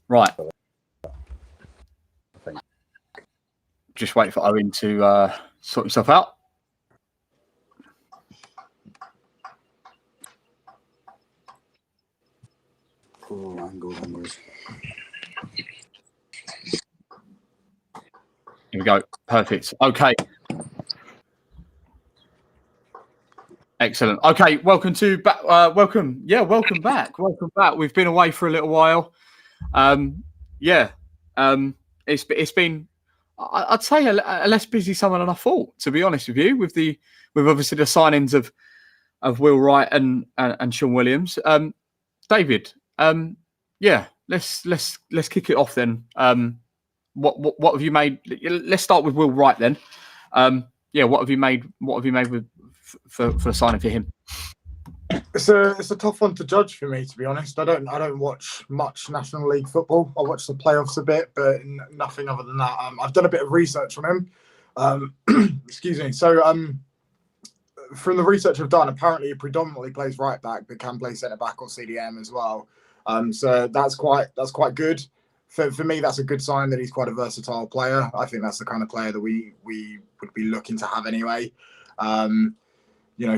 Right. Just wait for Owen to sort himself out. Cool angles. Here we go. Perfect. Okay. Excellent. Okay. Welcome back. Welcome back. Welcome back. We've been away for a little while. It's been, I'd say, a less busy summer than I thought, to be honest with you, with obviously the signings of Will Wright and Sean Williams. David, let's kick it off then. What have you made? Let's start with Will Wright then. What have you made? What have you made for the signing for him? It's a tough one to judge for me, to be honest. I don't watch much National League football. I watch the playoffs a bit, but nothing other than that. I've done a bit of research on him. Excuse me. So from the research I've done, apparently he predominantly plays right back, but can play centre back or CDM as well. So that's quite good. For me, that's a good sign that he's quite a versatile player. I think that's the kind of player that we would be looking to have anyway.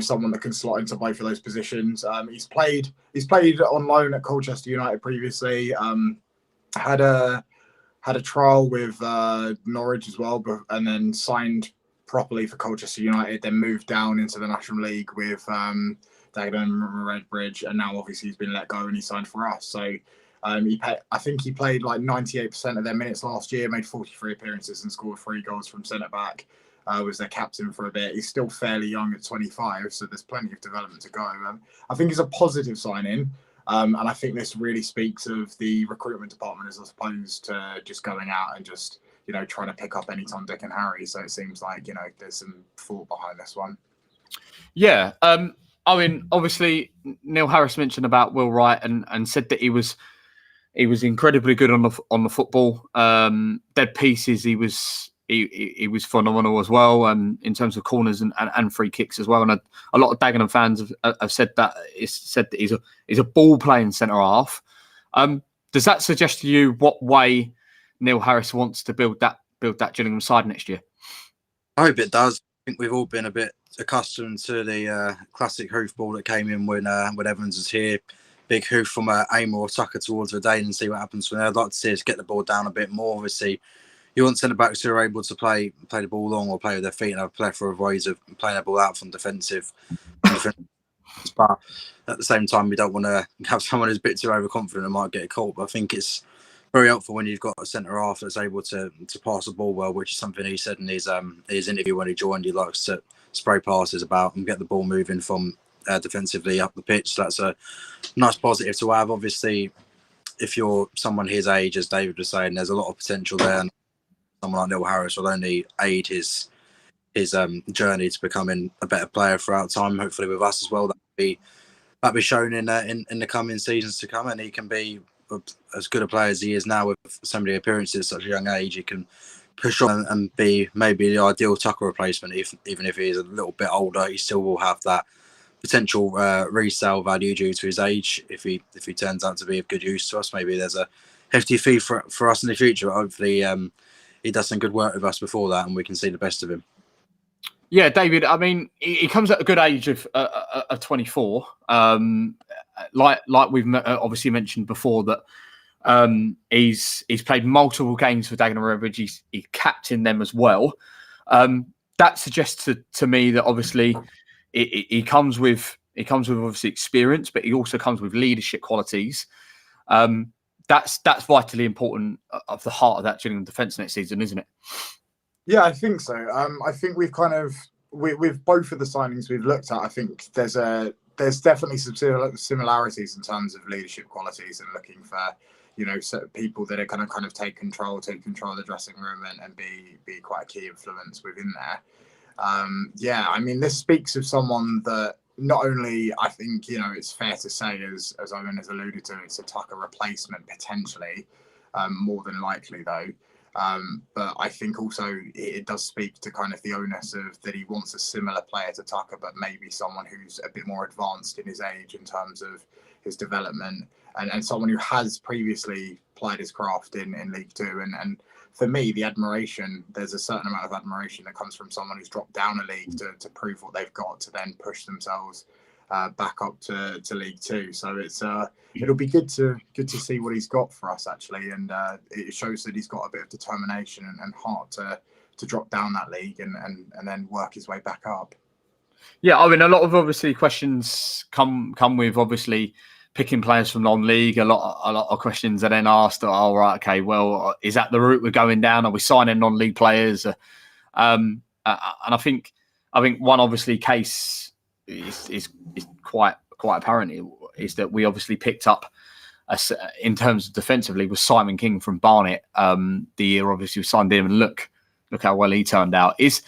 Someone that can slot into both of those positions. He's played on loan at Colchester United previously. Had a trial with Norwich as well, and then signed properly for Colchester United. Then moved down into the National League with Dagenham and Redbridge, and now obviously he's been let go and he signed for us. So I think he played like 98% of their minutes last year, made 43 appearances and scored 3 goals from centre back. Was their captain for a bit. He's still fairly young at 25, so there's plenty of development to go. I think it's a positive signing, and I think this really speaks of the recruitment department as opposed to just going out and just trying to pick up any Tom, Dick, and Harry. So it seems like there's some thought behind this one. Yeah, I mean, obviously Neil Harris mentioned about Will Wright and said that he was incredibly good on the football. Dead pieces, he was phenomenal as well, in terms of corners and free kicks as well. And a lot of Dagenham fans have said that he's a ball playing centre half. Does that suggest to you what way Neil Harris wants to build that Gillingham side next year? I hope it does. I think we've all been a bit accustomed to the classic hoof ball that came in when Evans was here. Big hoof from aim or tucker towards Verdane and see what happens from there. I'd like to see us get the ball down a bit more. Obviously, you want centre backs who are able to play the ball long or play with their feet and have a plethora of ways of playing the ball out from defensive. But at the same time, we don't want to have someone who's a bit too overconfident and might get caught. But I think it's very helpful when you've got a centre half that's able to pass the ball well, which is something he said in his interview when he joined. He likes to spray passes about and get the ball moving from defensively up the pitch. So that's a nice positive to have. Obviously, if you're someone his age, as David was saying, there's a lot of potential there. And someone like Neil Harris will only aid his journey to becoming a better player throughout time. Hopefully, with us as well, that'll be shown in the coming seasons to come, and he can be as good a player as he is now with so many appearances at such a young age. He can push on and be maybe the ideal Tucker replacement. Even if he is a little bit older, he still will have that potential resale value due to his age. If he turns out to be of good use to us, maybe there's a hefty fee for us in the future. But hopefully, he does some good work with us before that, and we can see the best of him. Yeah, David. I mean, he comes at a good age of 24. Like we've obviously mentioned before, that he's played multiple games for Dagenham and Redbridge. He's captained them as well. That suggests to me that obviously he comes with obviously experience, but he also comes with leadership qualities. That's vitally important of the heart of that Gillingham defence next season, isn't it? Yeah, I think so. I think we've kind of with both of the signings we've looked at. I think there's definitely some similarities in terms of leadership qualities and looking for certain people that are going to kind of take control of the dressing room and be quite a key influence within there. I mean, this speaks of someone that not only, I think, it's fair to say, as Owen has alluded to, it's a Tucker replacement potentially, more than likely though. But I think also it does speak to kind of the onus of that he wants a similar player to Tucker, but maybe someone who's a bit more advanced in his age in terms of his development and someone who has previously applied his craft in League Two. And for me, there's a certain amount of admiration that comes from someone who's dropped down a league to prove what they've got, to then push themselves back up to League Two. So it'll be good to see what he's got for us, actually, and it shows that he's got a bit of determination and heart to drop down that league and then work his way back up. Yeah, I mean, a lot of obviously questions come with obviously picking players from non-league. A lot of questions are then asked. Oh, right, okay, well, is that the route we're going down? Are we signing non-league players? And I think one obviously case is quite apparent is that we obviously picked up in terms of defensively was Simon King from Barnet. The year obviously we signed him, and look how well he turned out. Is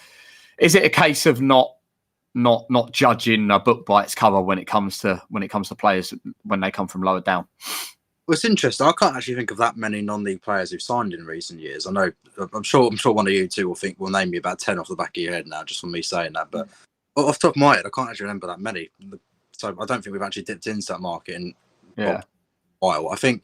it a case of not judging a book by its cover when it comes to players when they come from lower down? Well, it's interesting. I can't actually think of that many non-league players who've signed in recent years. I know. I'm sure one of you two will name me about 10 off the back of your head now, just from me saying that. But off the top of my head, I can't actually remember that many. So I don't think we've actually dipped into that market in a while. I think,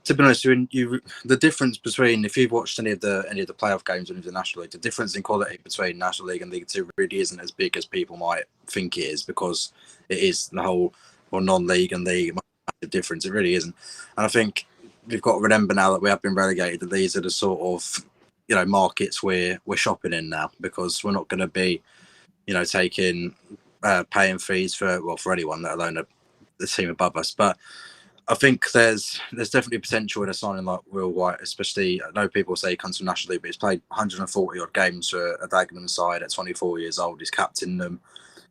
to be honest, the difference between, if you've watched any of the playoff games in the National League, the difference in quality between National League and League Two really isn't as big as people might think it is, because it is the whole non-league and league difference. It really isn't. And I think we've got to remember now that we have been relegated that these are the sort of markets we're shopping in now, because we're not going to be taking paying fees for anyone, let alone the team above us. But I think there's definitely potential in a signing like Will White, especially. I know people say he comes from National League, but he's played 140 odd games for a Dagenham side at 24 years old. He's captained them.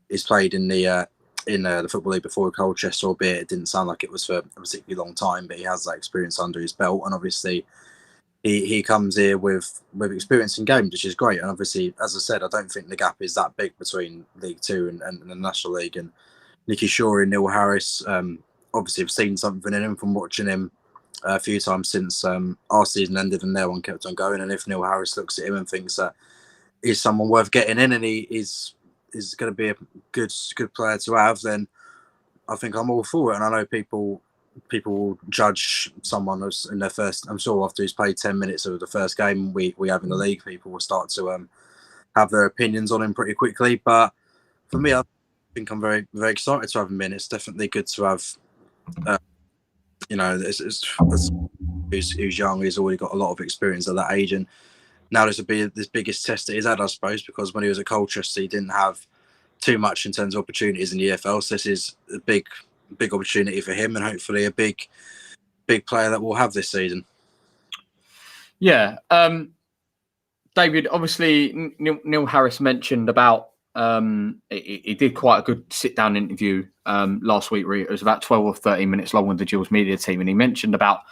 He's played in the Football League before with Colchester, albeit it didn't sound like it was for a particularly long time, but he has that experience under his belt. And obviously he comes here with experience in games, which is great. And obviously, as I said, I don't think the gap is that big between League Two and the National League. And Nicky Shorey and Neil Harris, obviously have seen something in him from watching him a few times since our season ended and their one kept on going. And if Neil Harris looks at him and thinks that he's someone worth getting in and he is going to be a good player to have, then I think I'm all for it. And I know people will judge someone as in their first. I'm sure after he's played 10 minutes of the first game we have in the league, people will start to have their opinions on him pretty quickly. But for me, I think I'm very, very excited to have him in. It's definitely good to have. Who's young, he's already got a lot of experience at that age, and now this will be this biggest test that he's had, I suppose, because when he was at Colchester, he didn't have too much in terms of opportunities in the EFL. So this is a big opportunity for him, and hopefully a big player that we'll have this season. Yeah, David. Obviously, Neil Harris mentioned about. He did quite a good sit-down interview last week. It was about 12 or 13 minutes long with the Gills media team, and he mentioned about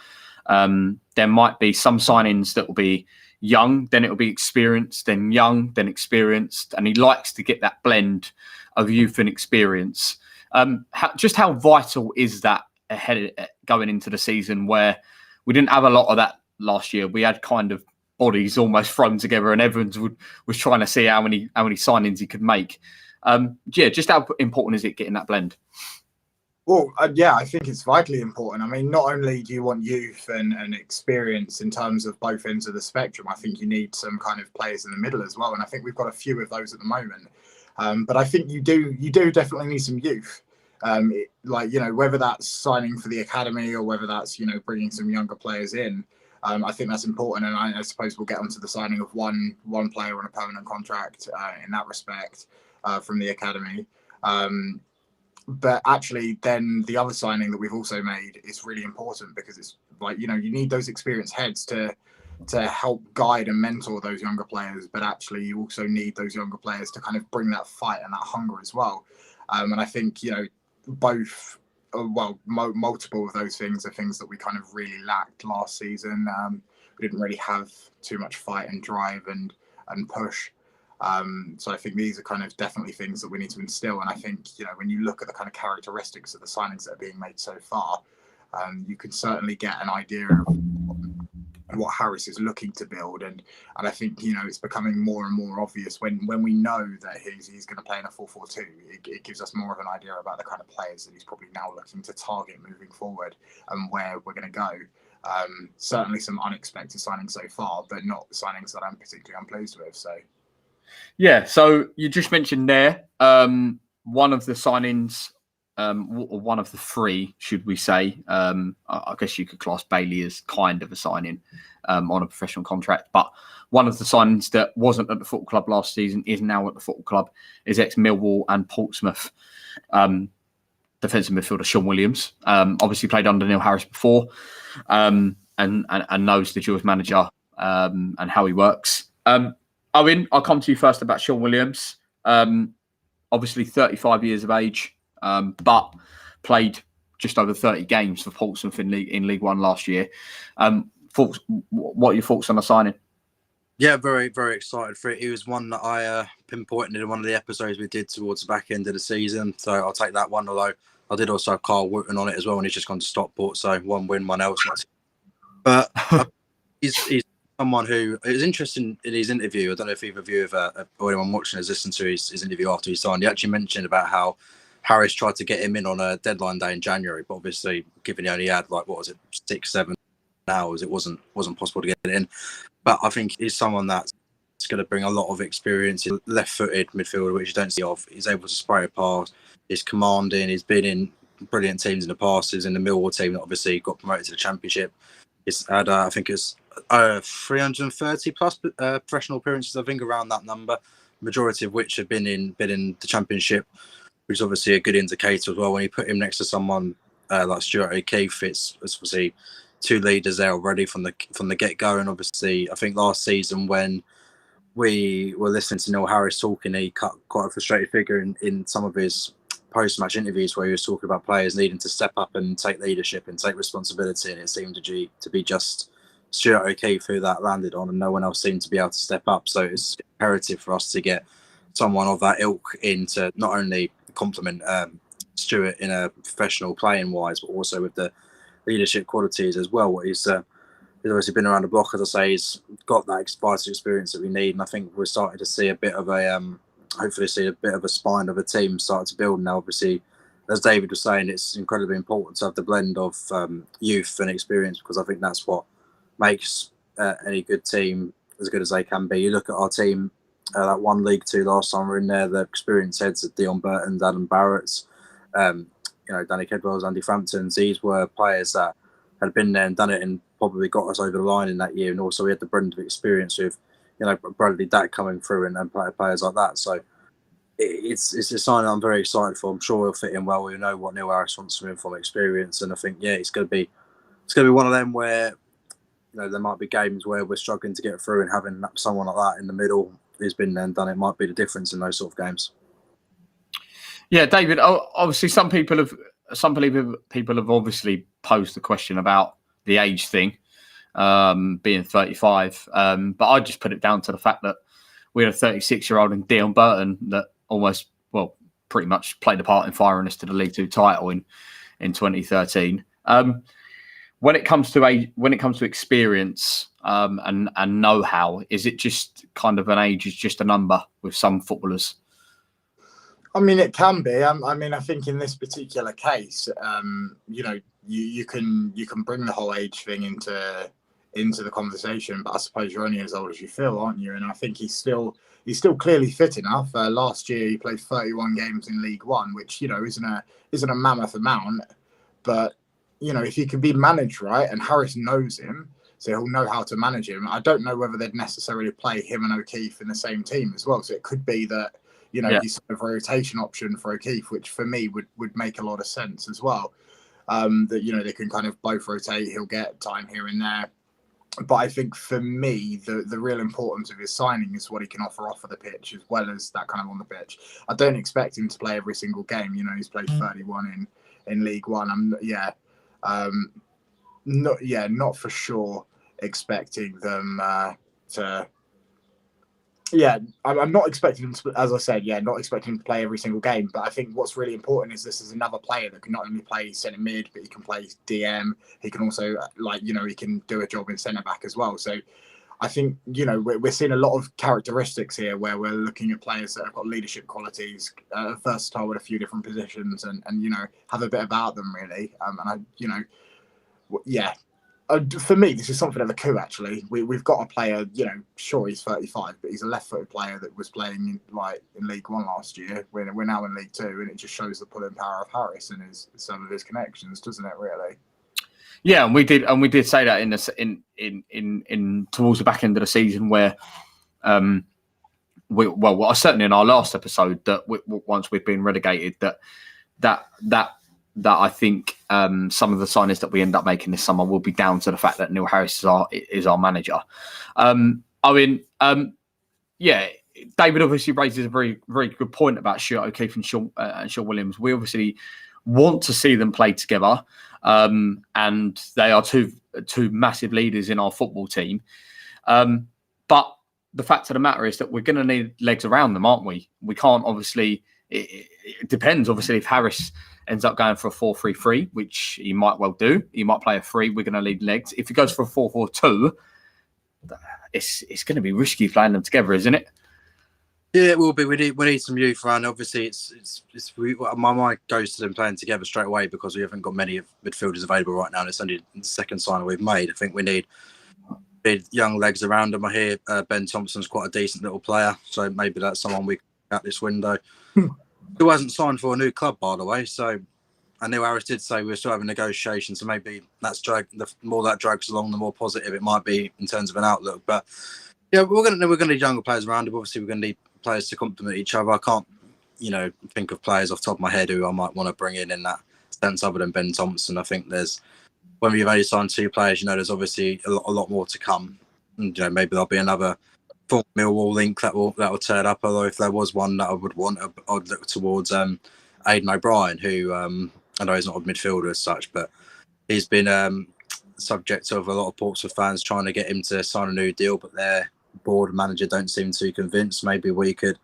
there might be some signings that will be young, then it will be experienced, then young, then experienced, and he likes to get that blend of youth and experience. How vital is that ahead going into the season, where we didn't have a lot of that last year? We had kind of bodies almost thrown together, and Evans was trying to see how many signings he could make. Just how important is it getting that blend? Well, I think it's vitally important. I mean, not only do you want youth and experience in terms of both ends of the spectrum, I think you need some kind of players in the middle as well. And I think we've got a few of those at the moment. But I think you do definitely need some youth. Whether that's signing for the academy or whether that's, bringing some younger players in. I think that's important, and I suppose we'll get onto the signing of one player on a permanent contract in that respect from the academy. But actually, then the other signing that we've also made is really important, because it's you need those experienced heads to help guide and mentor those younger players. But actually, you also need those younger players to kind of bring that fight and that hunger as well. And I think both. Multiple of those things are things that we kind of really lacked last season. We didn't really have too much fight and drive and push. So I think these are kind of definitely things that we need to instill. And I think, when you look at the kind of characteristics of the signings that are being made so far, you can certainly get an idea of what Harris is looking to build. And I think, it's becoming more and more obvious when we know that he's going to play in a 4-4-2. It gives us more of an idea about the kind of players that he's probably now looking to target moving forward and where we're going to go. Certainly some unexpected signings so far, but not signings that I'm particularly unpleased with. So, yeah. So you just mentioned there one of the signings, or one of the three, should we say? I guess you could class Bailey as kind of a signing on a professional contract, but one of the signings that wasn't at the football club last season is now at the football club, is ex-Millwall and Portsmouth defensive midfielder Sean Williams. Obviously played under Neil Harris before, and knows the Jules manager and how he works. Owen, I'll come to you first about Sean Williams. Obviously 35 years of age, but played just over 30 games for Portsmouth in League One last year. What are your thoughts on the signing? Yeah, very, very excited for it. He was one that I pinpointed in one of the episodes we did towards the back end of the season. So I'll take that one, although I did also have Carl Wooten on it as well, and he's just gone to Stockport. So one win, one else. But he's someone who, it was interesting in his interview. I don't know if either of you or anyone watching has listened to his interview after he signed. He actually mentioned about how Harris tried to get him in on a deadline day in January, but obviously, given he only had 6-7 hours, it wasn't possible to get it in. But I think he's someone that's going to bring a lot of experience. He's left-footed midfielder, which you don't see of. He's able to spray a pass. He's commanding. He's been in brilliant teams in the past. He's in the Millwall team that obviously got promoted to the Championship. He's had, I think it's 330 plus professional appearances, I think, around that number, majority of which have been in the Championship, which is obviously a good indicator as well. When you put him next to someone like Stuart O'Keefe, it's obviously two leaders there already from the get-go. And obviously, I think last season when we were listening to Neil Harris talking, he cut quite a frustrated figure in some of his post-match interviews where he was talking about players needing to step up and take leadership and take responsibility. And it seemed to be just Stuart O'Keefe who that landed on, and no one else seemed to be able to step up. So it's imperative for us to get someone of that ilk in to not only complement Stuart in a professional playing wise, but also with the leadership qualities as well. He's obviously been around the block, as I say. He's got that vital experience that we need, and I think we're starting to see a bit of a hopefully see a bit of a spine of a team start to build now. Obviously, as David was saying, it's incredibly important to have the blend of youth and experience, because I think that's what makes any good team as good as they can be. You look at our team that won League Two last time we were in there, the experienced heads of Dion Burton, Adam Barrett's, Danny Kedwell's, Andy Frampton's. These were players that had been there and done it and probably got us over the line in that year. And also we had the blend of experience with, Bradley Dack coming through and players like that. So it's a sign I'm very excited for. I'm sure he'll fit in well. We know what Neil Harris wants from him from experience, and I think it's going to be one of them where there might be games where we're struggling to get through, and having someone like that in the middle who's been there and done it might be the difference in those sort of games. Yeah, David. Obviously, some people have obviously posed the question about the age thing, being 35. But I just put it down to the fact that we had a 36-year-old in Dion Burton that pretty much played a part in firing us to the League Two title in 2013. When it comes to experience and know-how, is it just kind of an age is just a number with some footballers? I mean, it can be. I think in this particular case, you can bring the whole age thing into the conversation, but I suppose you're only as old as you feel, aren't you? And I think he's still clearly fit enough. Last year he played 31 games in League One, which isn't a mammoth amount, but if he can be managed right, and Harris knows him, so he'll know how to manage him. I don't know whether they'd necessarily play him and O'Keefe in the same team as well. So it could be that he's sort of a rotation option for O'Keefe, which for me would make a lot of sense as well. That they can kind of both rotate. He'll get time here and there. But I think for me, the real importance of his signing is what he can offer off of the pitch, as well as that kind of on the pitch. I don't expect him to play every single game. He's played 31 in League One. Not for sure expecting them to. Yeah, I'm not expecting him to, as I said, not expecting him to play every single game. But I think what's really important is this is another player that can not only play centre mid, but he can play DM. He can also, he can do a job in centre back as well. So I think, we're seeing a lot of characteristics here where we're looking at players that have got leadership qualities, versatile with a few different positions and have a bit about them, really. For me, this is something of a coup. Actually, we've got a player. Sure, he's 35, but he's a left-footed player that was playing in League One last year. We're now in League Two, and it just shows the pulling power of Harris and some of his connections, doesn't it? Really. Yeah, and we did say that in towards the back end of the season where, certainly in our last episode that once we've been relegated that I think some of the signings that we end up making this summer will be down to the fact that Neil Harris is our manager. David obviously raises a very, very good point about Stuart O'Keefe and Sean Williams. We obviously want to see them play together, and they are two massive leaders in our football team. But the fact of the matter is that we're going to need legs around them, aren't we? We can't obviously. It depends, obviously, if Harris ends up going for a 4-3-3, which he might well do. He might play a 3. We're going to need legs. If he goes for a 4-4-2, it's going to be risky playing them together, isn't it? Yeah, it will be. We need some youth around. Obviously, my mind goes to them playing together straight away because we haven't got many midfielders available right now. And it's only the second signing we've made. I think we need young legs around them. I hear Ben Thompson's quite a decent little player, so maybe that's someone we can at this window. Who hasn't signed for a new club, by the way. So I know Harris did say we're still having negotiations, so maybe the more that drags along, the more positive it might be in terms of an outlook. But yeah, we're gonna need younger players around him. Obviously, we're gonna need players to complement each other. I can't, think of players off the top of my head who I might want to bring in that sense other than Ben Thompson. I think when we've only signed 2 players, there's obviously a lot more to come. And, maybe there'll be another full Millwall link that will turn up. Although if there was one that I would want, I'd look towards Aidan O'Brien, who I know he's not a midfielder as such, but he's been subject of a lot of Portsmouth fans trying to get him to sign a new deal, but their board manager don't seem too convinced. Maybe we could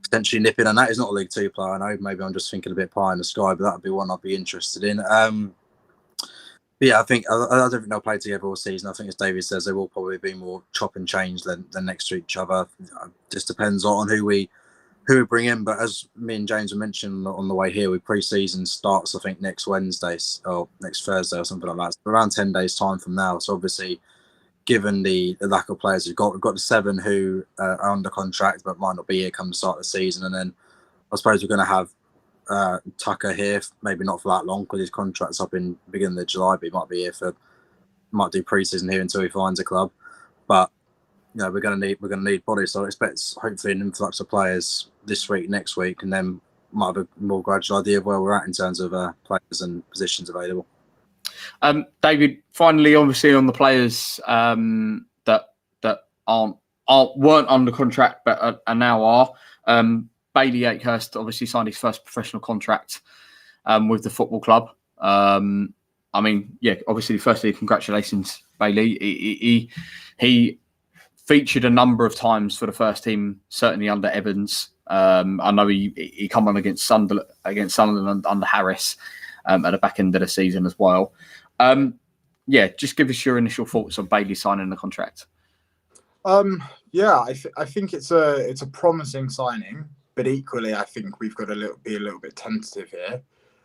potentially nip in on that. He's not a League Two player, I know. Maybe I'm just thinking a bit pie in the sky, but that would be one I'd be interested in. But yeah, I don't think they'll play together all season. I think, as David says, there will probably be more chop and change than next to each other. It just depends on who we bring in. But as me and James were mentioning on the way here, pre-season starts, I think, next Wednesday or next Thursday or something like that. So around 10 days' time from now. So obviously, given the lack of players we've got the 7 who are under contract but might not be here come the start of the season. And then I suppose we're going to have Tucker here, maybe not for that long because his contract's up in beginning of July, but he might be here might do pre-season here until he finds a club. But we're going to need bodies. So I expect hopefully an influx of players this week, next week, and then might have a more gradual idea of where we're at in terms of players and positions available. David, finally, obviously on the players that weren't under contract but are now are. Bailey Akehurst obviously signed his first professional contract with the football club. Obviously, firstly, congratulations, Bailey. He featured a number of times for the first team, certainly under Evans. I know he come on against Sunderland under Harris at the back end of the season as well. Just give us your initial thoughts on Bailey signing the contract. I think it's a promising signing. But equally, I think we've got to be a little bit tentative here.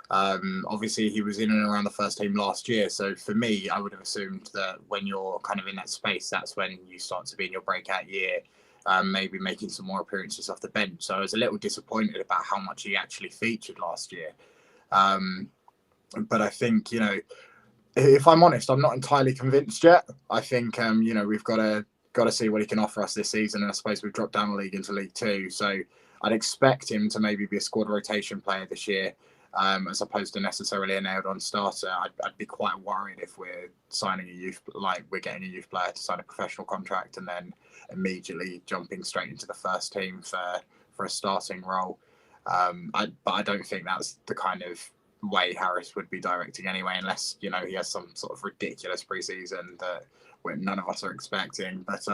Obviously, he was in and around the first team last year. So for me, I would have assumed that when you're kind of in that space, that's when you start to be in your breakout year, maybe making some more appearances off the bench. So I was a little disappointed about how much he actually featured last year. But I think, if I'm honest, I'm not entirely convinced yet. I think, we've got to see what he can offer us this season. And I suppose we've dropped down the league into League Two. So I'd expect him to maybe be a squad rotation player this year, as opposed to necessarily a nailed-on starter. I'd be quite worried if we're signing we're getting a youth player to sign a professional contract and then immediately jumping straight into the first team for a starting role. But I don't think that's the kind of way Harris would be directing anyway, unless he has some sort of ridiculous pre-season that none of us are expecting. But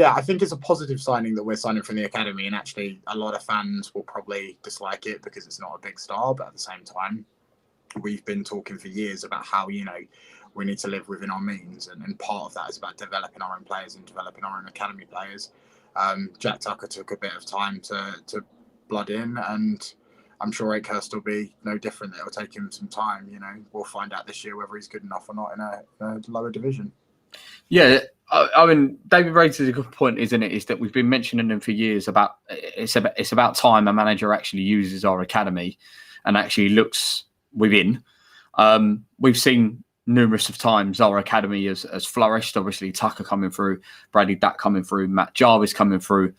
I think it's a positive signing that we're signing from the academy, and actually a lot of fans will probably dislike it because it's not a big star, but at the same time, we've been talking for years about how, we need to live within our means, and part of that is about developing our own players and developing our own academy players. Jack Tucker took a bit of time to blood in, and I'm sure Akehurst will be no different. It'll take him some time. We'll find out this year whether he's good enough or not in a lower division. Yeah, I mean, David raises a good point, isn't it? Is that we've been mentioning him for years about it's about time a manager actually uses our academy and actually looks within. We've seen numerous of times our academy has flourished. Obviously, Tucker coming through, Bradley Dack coming through, Matt Jarvis coming through.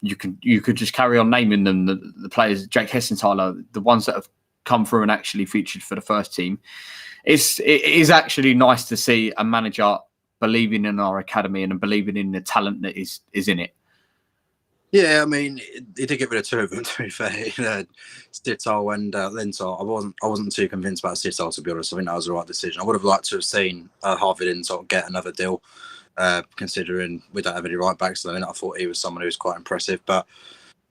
You could just carry on naming them, the players, Jake Hessenthaler, the ones that have come through and actually featured for the first team. It is actually nice to see a manager believing in our academy and believing in the talent that is in it. Yeah, I mean, he did get rid of two of them, to be fair. Stittal and Lintott. I wasn't too convinced about Stittal, to be honest. I think that was the right decision. I would have liked to have seen Harvey Lintott get another deal, considering we don't have any right backs. I thought he was someone who was quite impressive. But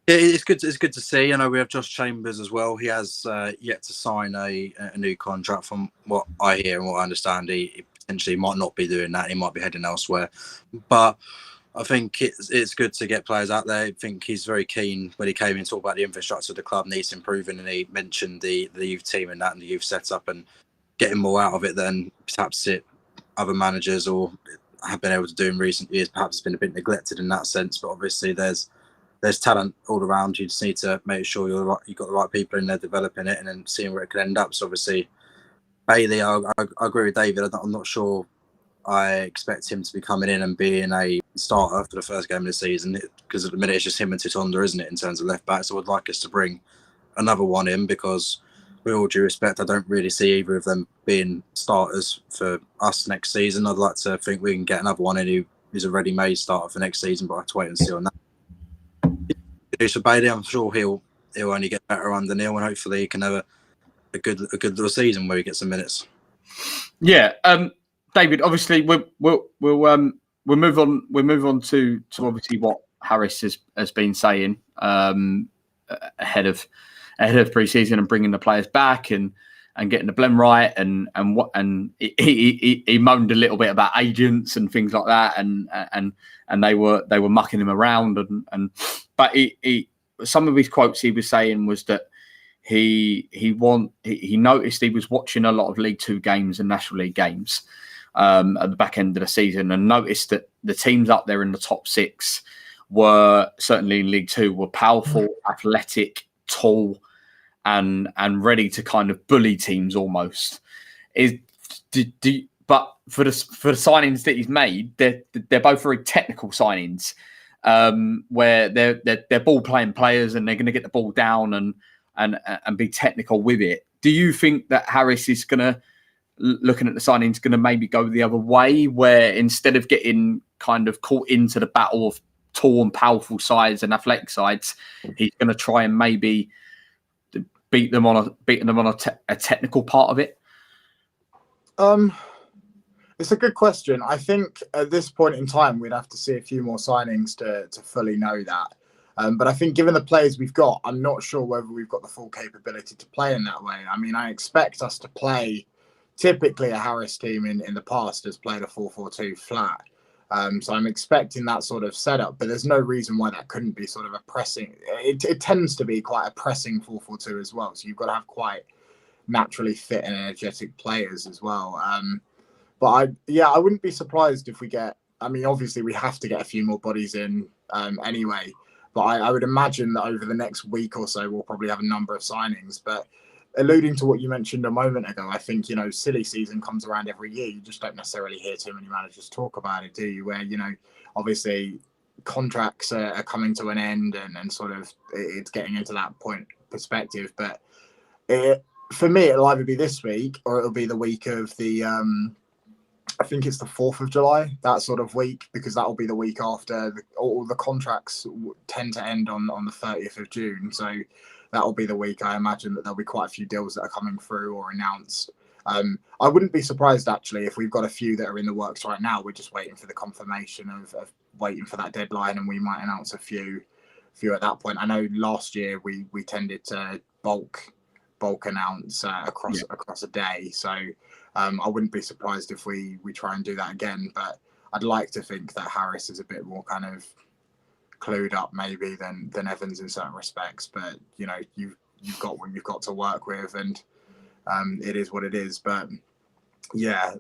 yeah, it's good to see. We have Josh Chambers as well. He has yet to sign a new contract. From what I hear and what I understand, he potentially might not be doing that. He might be heading elsewhere. But I think it's good to get players out there. I think he's very keen when he came in to talk about the infrastructure of the club needs improving, and he mentioned the youth team and that and the youth setup and getting more out of it than perhaps other managers or have been able to do in recent years. Perhaps it's been a bit neglected in that sense, but obviously there's talent all around. You just need to make sure you've got the right people in there developing it and then seeing where it could end up. So obviously Bailey, I agree with David. I'm not sure I expect him to be coming in and being a starter for the first game of the season, because at the minute it's just him and Titonda, isn't it, in terms of left back? So I'd like us to bring another one in, because with all due respect, I don't really see either of them being starters for us next season. I'd like to think we can get another one in who's a ready-made starter for next season, but I have to wait and see on that. So Bailey, I'm sure he'll only get better under Neil, and hopefully he can have a good little season where he gets some minutes. Yeah, David. Obviously, we'll move on. We'll move on to obviously what Harris has been saying ahead of pre-season and bringing the players back and getting the blend right and he moaned a little bit about agents and things like that and they were mucking him around but he some of his quotes he was saying was that he noticed he was watching a lot of League Two games and National League games at the back end of the season and noticed that the teams up there in the top six were certainly in League Two were powerful, athletic, tall, and ready to kind of bully teams almost. But for the signings that he's made, they're both very technical signings, where they're ball playing players and they're going to get the ball down and be technical with it. Do you think that Harris is going to, looking at the signings, going to maybe go the other way, where instead of getting kind of caught into the battle of tall and powerful sides and athletic sides, he's going to try and maybe beat them on a technical part of it? It's a good question. I think at this point in time, we'd have to see a few more signings to fully know that. But I think given the players we've got, I'm not sure whether we've got the full capability to play in that way. I mean, I expect us to play. Typically, a Harris team in the past has played a 4-4-2 flat. So I'm expecting that sort of setup, but there's no reason why that couldn't be sort of a pressing. It tends to be quite a pressing 4-4-2 as well. So you've got to have quite naturally fit and energetic players as well. But I wouldn't be surprised if we get. I mean, obviously we have to get a few more bodies in anyway. But I would imagine that over the next week or so we'll probably have a number of signings. But alluding to what you mentioned a moment ago, I think, silly season comes around every year. You just don't necessarily hear too many managers talk about it, do you? Where, obviously contracts are coming to an end and sort of it's getting into that point perspective. But for me, it'll either be this week or it'll be the week of the, I think it's the 4th of July, that sort of week, because that'll be the week after all the contracts tend to end on the 30th of June. So that'll be the week I imagine that there'll be quite a few deals that are coming through or announced. I wouldn't be surprised actually if we've got a few that are in the works right now. We're just waiting for the confirmation of waiting for that deadline, and we might announce a few at that point. I know last year we tended to bulk announce across a day. So I wouldn't be surprised if we try and do that again. But I'd like to think that Harris is a bit more kind of clued up maybe than Evans in certain respects. But you've got what you've got to work with, and it is what it is. But yeah,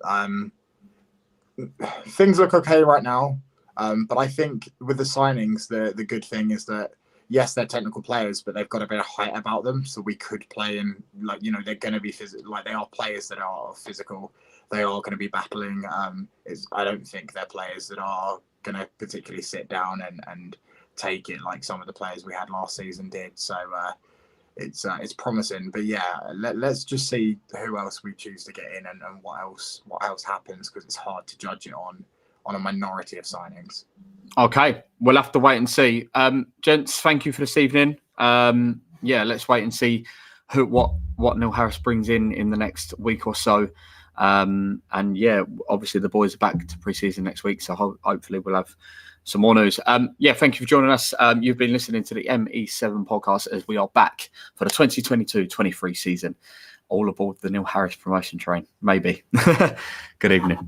things look okay right now. But I think with the signings, the good thing is that yes, they're technical players, but they've got a bit of height about them, so we could play in, like, you know, they're going to be like, they are players that are physical. They are going to be battling. I don't think they're players that are going to particularly sit down and take it like some of the players we had last season did. So it's promising. But yeah, let's just see who else we choose to get in and what else happens, because it's hard to judge it on a minority of signings. Okay, we'll have to wait and see. Gents, thank you for this evening. Yeah, let's wait and see what Neil Harris brings in the next week or so. And yeah, obviously the boys are back to pre-season next week, so hopefully we'll have some more news. Yeah, thank you for joining us. You've been listening to the ME7 podcast as we are back for the 2022-23 season. All aboard the Neil Harris promotion train, maybe. Good evening.